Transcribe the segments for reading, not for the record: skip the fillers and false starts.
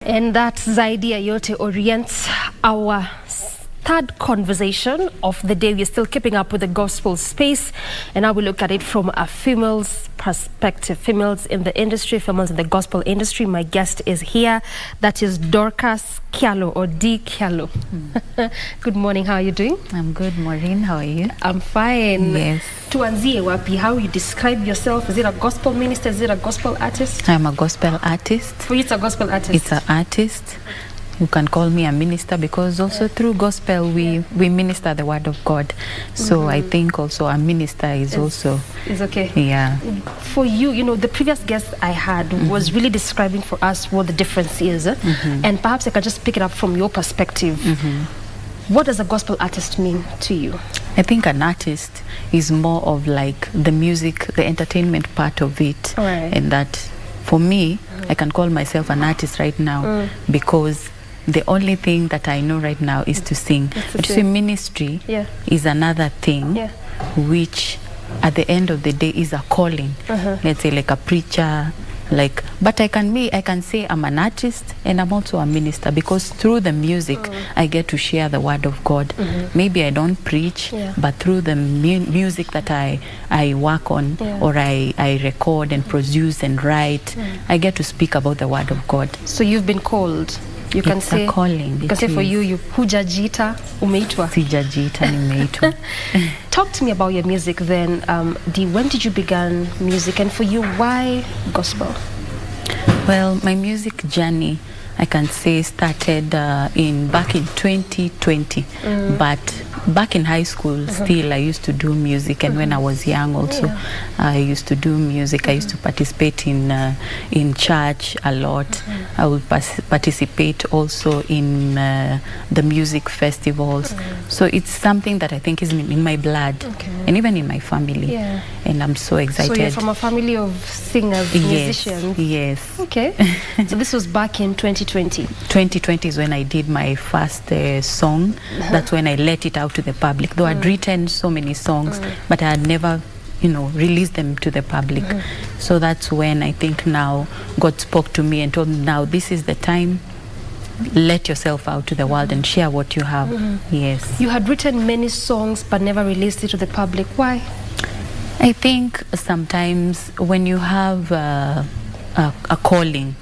And that's Zaidi Ayote orients our third conversation of the day. We're still keeping up with the gospel space, and now we look at it from a female's perspective. Females in the industry, females in the gospel industry. My guest is here. That is Dorcas Kyalo, or D. Kyalo. Good morning. How are you doing? I'm good, Maureen. How are you? I'm fine. Yes. Tuanzie wapi, how you describe yourself? Is it a gospel minister? Is it a gospel artist? I'm a gospel artist. For you, it's a gospel artist. It's an artist. You can call me a minister because also through gospel we minister the word of God. So I think also a minister is also okay. Yeah. For you, you know, the previous guest I had was really describing for us what the difference is, and perhaps I can just pick it up from your perspective. What does a gospel artist mean to you? I think an artist is more of like the music, the entertainment part of it. Right. And that for me, I can call myself an artist right now because the only thing that I know right now is to sing. But see, ministry is another thing, which at the end of the day is a calling. Let's say like a preacher, like, but I can say I'm an artist and I'm also a minister because through the music I get to share the word of God. Maybe I don't preach, but through the music that I work on or I record and produce and write, I get to speak about the word of God. So you've been called. You can say a calling. You can say for you hujajita umeitwa. Sijajita nimeitwa. Talk to me about your music then. When did you begin music, and for you, why gospel? Well, my music journey, I can say, started back in 2020. But back in high school, still I used to do music, and when I was young also, I used to do music. I used to participate in church a lot. I would participate also in the music festivals. So it's something that I think is in my blood, and even in my family. And I'm so excited. So you're from a family of singers, musicians? Yes. Okay. So this was back in 2020? 2020 is when I did my first song. That's when I let it out to the public. Though I'd written so many songs, but I had never, released them to the public. So that's when I think now God spoke to me and told me, now this is the time. Let yourself out to the world and share what you have. Yes. You had written many songs but never released it to the public. Why? I think sometimes when you have a calling,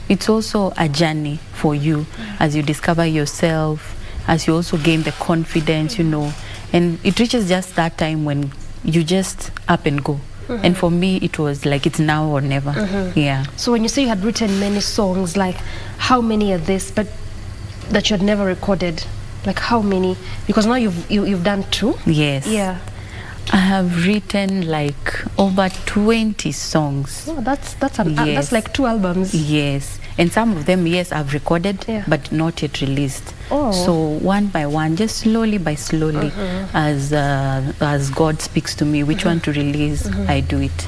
it's also a journey for you as you discover yourself, as you also gain the confidence, and it reaches just that time when you just up and go. And for me, it was like it's now or never. Yeah. So when you say you had written many songs, like how many are this, but that you had never recorded? Like how many? Because now you've done 2. Yes. Yeah. I have written like over 20 songs. Oh, that's like 2 albums. Yes. And some of them, yes, I've recorded, but not yet released. Oh. So one by one, just slowly by slowly, as God speaks to me, which one to release, I do it.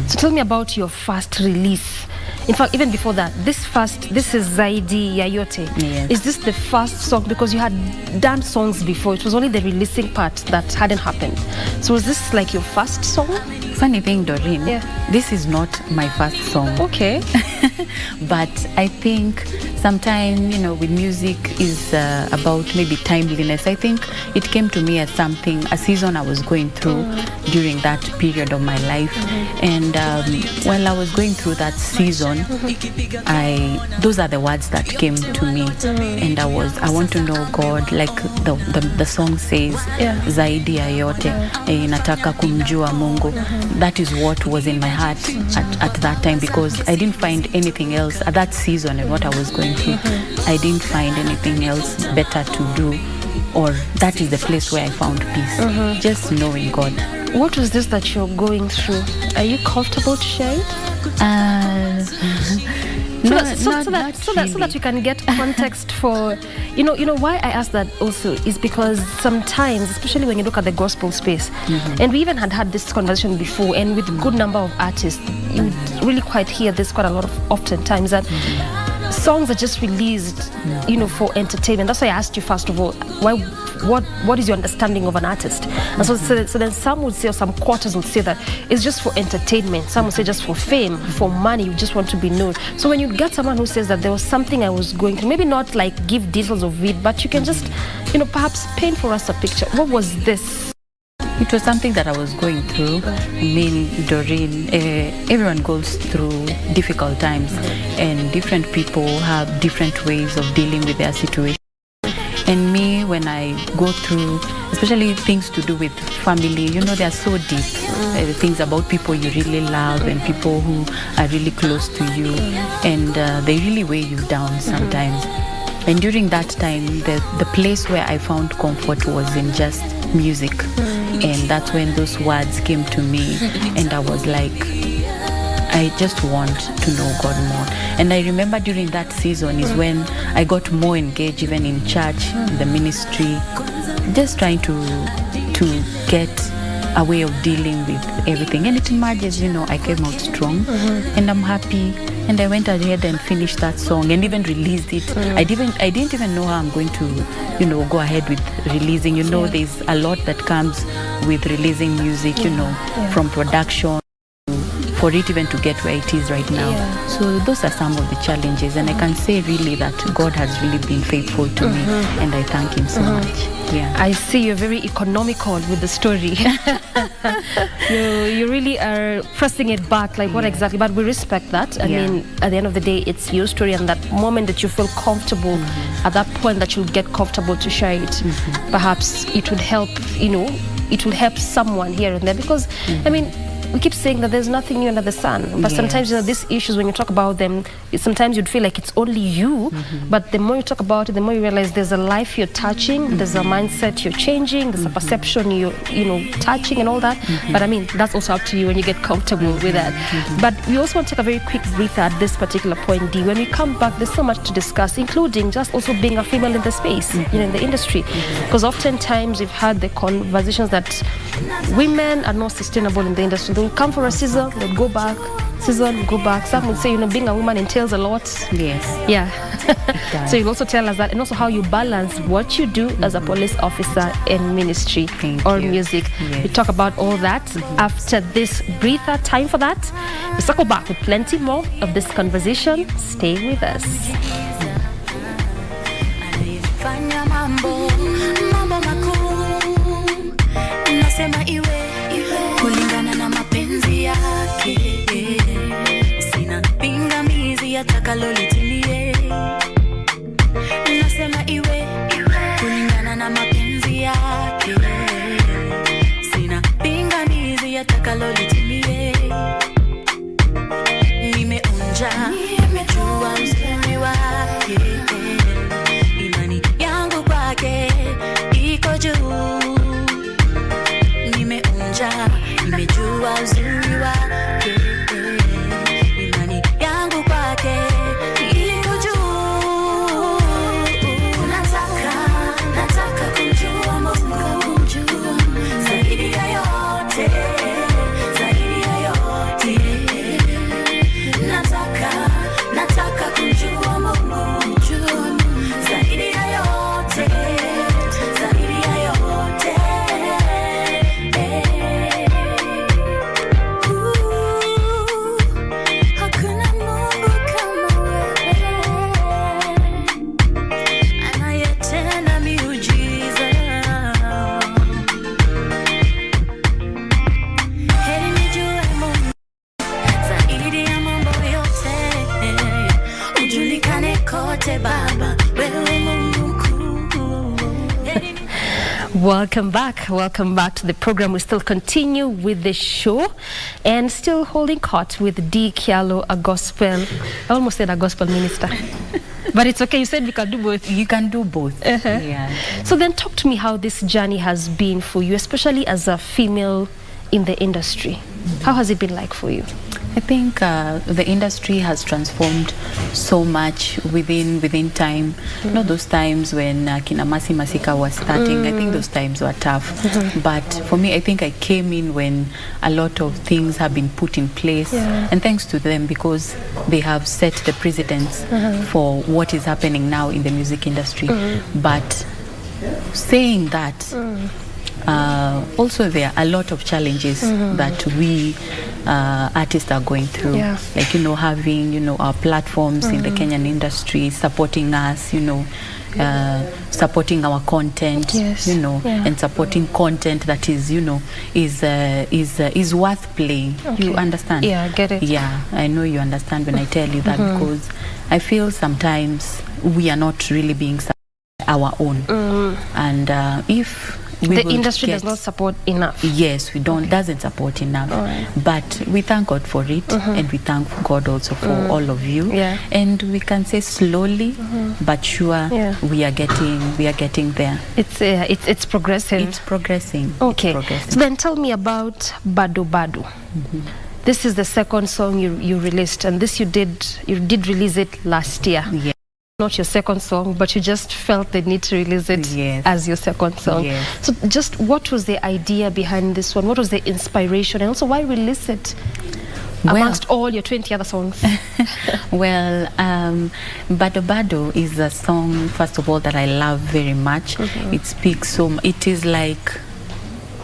So tell me about your first release. In fact, even before that, this is Zaidi Ayote. Yes. Is this the first song? Because you had done songs before. It was only the releasing part that hadn't happened. So was this like your first song? Funny thing, Doreen, this is not my first song. Okay. But I think sometimes, with music is about maybe timeliness. I think it came to me as a season I was going through during that period of my life. And while I was going through that season, those are the words that came to me. And I want to know God, like the song says, Zaidi Ayote, nataka kumjua Mungu. That is what was in my heart at that time, because I didn't find anything else at that season and what I was going through. I didn't find anything else better to do, or that is the place where I found peace. Just knowing God. What was this that you're going through? Are you comfortable to share it? So that we can get context for, why I ask that also is because sometimes, especially when you look at the gospel space, and we even had this conversation before, and with a good number of artists, you really quite hear this quite a lot of oftentimes, that songs are just released, you know, for entertainment. That's why I asked you first of all, what is your understanding of an artist? And so then some would say, or some quarters would say that it's just for entertainment. Some would say just for fame, for money, you just want to be known. So when you get someone who says that there was something I was going through, maybe not like give details of it, but you can just, you know, perhaps paint for us a picture. What was this? It was something that I was going through. I mean, Doreen, everyone goes through difficult times, and different people have different ways of dealing with their situation. And me, when I go through, especially things to do with family, you know, they are so deep. Things about people you really love and people who are really close to you, and they really weigh you down sometimes. And during that time, the place where I found comfort was in just music. And that's when those words came to me, and I was like, I just want to know God more. And I remember during that season is when I got more engaged even in church, in the ministry, just trying to get a way of dealing with everything. And it emerges, you know, I came out strong, and I'm happy. And I went ahead and finished that song and even released it. I didn't even know how I'm going to, you know, go ahead with releasing. You know, there's a lot that comes with releasing music, you know, from production for it even to get where it is right now. So those are some of the challenges, and I can say really that God has really been faithful to me, and I thank him so much. I see you're very economical with the story. you really are pressing it back, like what exactly, but we respect that. I mean, at the end of the day, it's your story, and that moment that you feel comfortable, at that point that you'll get comfortable to share it, perhaps it would help, you know, it will help someone here and there, because I mean, we keep saying that there's nothing new under the sun, but sometimes, you know, these issues, when you talk about them, sometimes you'd feel like it's only you, but the more you talk about it, the more you realize there's a life you're touching, there's a mindset you're changing, there's a perception you're, you know, touching and all that. But I mean, that's also up to you when you get comfortable with that. But we also want to take a very quick breather at this particular point, Dee. When we come back, there's so much to discuss, including just also being a female in the space, you know, in the industry, because oftentimes we've had the conversations that women are not sustainable in the industry. They'll come for a season, they'll go back, season, go back. Some would say, you know, being a woman entails a lot. Yes. Yeah. So you'll also tell us that, and also how you balance what you do as a police officer in ministry or music. We talk about all that after this breather. Time for that. We circle back with plenty more of this conversation. Stay with us. Kulingana na mapenzi yake, sina pingamizi atakalolitimie. Nasema iwe kulingana na mapenzi yake, sina pingamizi atakalolitimie. Nimeonja, nimejua uzuri wake, imani yangu kwake iko juu. Nimejua uzuri wake, imani yangu kwake iko juu. Nataka kumjua Mungu zaidi ya yote, zaidi ya yote. Nataka kumjua Mungu zaidi ya yote, zaidi ya yote. Welcome back to the program. We still continue with the show and still holding court with Dee Kyalo, a gospel, I almost said a gospel minister. But it's okay, you said we can do both. You can do both. Yeah. So then talk to me how this journey has been for you, especially as a female in the industry. How has it been like for you? I think the industry has transformed so much within time. You know, those times when Kina Masi Masika was starting, I think those times were tough. But for me, I think I came in when a lot of things have been put in place. And thanks to them, because they have set the precedents for what is happening now in the music industry. But saying that, also there are a lot of challenges that we artists are going through, like, you know, having, you know, our platforms in the Kenyan industry supporting us, you know, supporting our content, you know, and supporting content that is, you know, is worth playing. You understand? Yeah, I get it. Yeah, I know you understand when I tell you that, because I feel sometimes we are not really being our own, and if the industry does not support enough. Yes, we don't, doesn't support enough. But we thank God for it, and we thank God also for all of you. And we can say slowly but sure, we are getting there. It's progressive. It's progressing. Okay. It's progressing. So then tell me about Bado Bado. This is the second song you released, and this you did release it last year. Yeah. Not your second song, but you just felt the need to release it as your second song. So just what was the idea behind this one? What was the inspiration? And also, why release it amongst all your 20 other songs? Well, Bado Bado is a song, first of all, that I love very much. It speaks so much. It is like,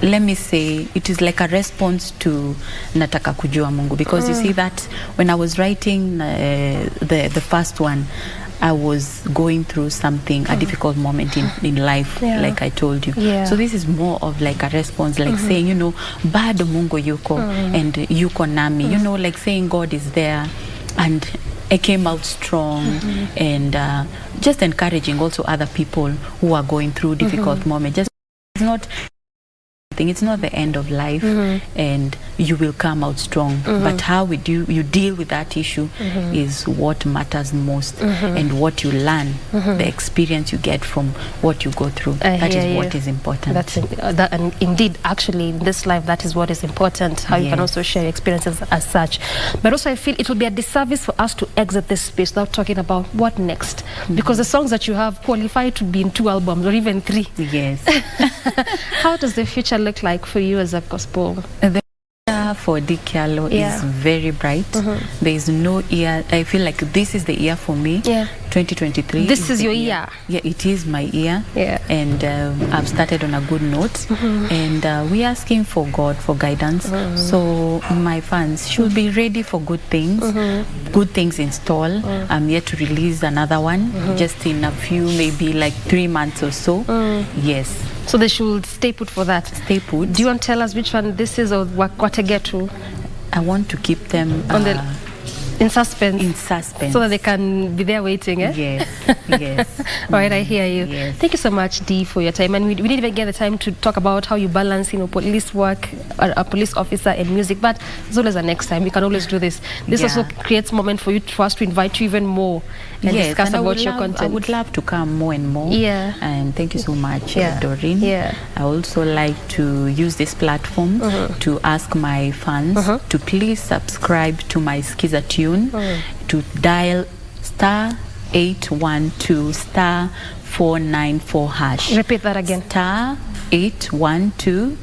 let me say, it is like a response to Nataka Kujua Mungu, because you see that when I was writing the first one, I was going through something, a difficult moment in life, like I told you. So this is more of like a response, like saying, you know, Bado Mungu yuko, and yuko nami, you know, like saying God is there, and I came out strong, and just encouraging also other people who are going through difficult moments. Just, it's not the end of life, and you will come out strong, but how you deal with that issue is what matters most, and what you learn, the experience you get from what you go through. That is what is important. And indeed, actually, in this life, that is what is important, how you can also share your experiences as such. But also, I feel it will be a disservice for us to exit this space without talking about what next, because the songs that you have qualify to be in 2 albums or even 3. Yes. How does the future look like for you as a gospel? The future for Kyalo is very bright. There is no year. I feel like this is the year for me. 2023. This is your year. Yeah, it is my year. And I've started on a good note, and we're asking for God for guidance. So my fans should be ready for good things. Good things in store. I'm yet to release another one just in a few, maybe like 3 months or so. Yes. So they should stay put for that. Stay put. Do you want to tell us which one this is, or what to get to? I want to keep them in suspense. In suspense. So that they can be there waiting, eh? Yes, yes. All right, I hear you. Yes. Thank you so much, Dee, for your time. And we didn't even get the time to talk about how you balance, you know, police work, a police officer, and music. But as always, the next time we can always do this. This also creates moment for us to invite you even more and discuss about your content. I would love to come more and more. And thank you so much, Doreen. I also like to use this platform to ask my fans to please subscribe to my Skiza Tune, to dial *812 *494 hash. Repeat that again. *812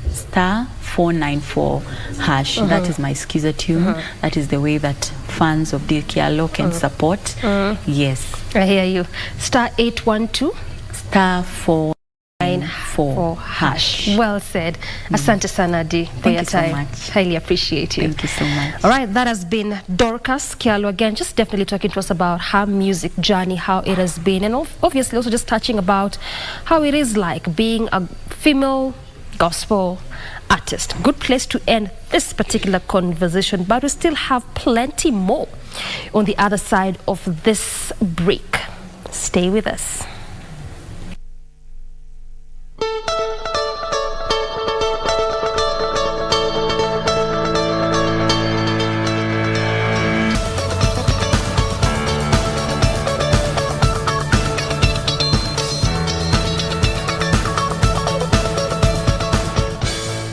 *494 hash. That is my Skiza Tune. That is the way that fans of Kyalo can support. Yes. I hear you. *812 *494 hash. Well said. Asante sana, Dee, for your time. Thank you so much. Highly appreciate you. Thank you so much. All right, that has been Dorcas Kyalo again, just definitely talking to us about her music journey, how it has been, and obviously also just touching about how it is like being a female gospel artist. Good place to end this particular conversation, but we still have plenty more on the other side of this break. Stay with us.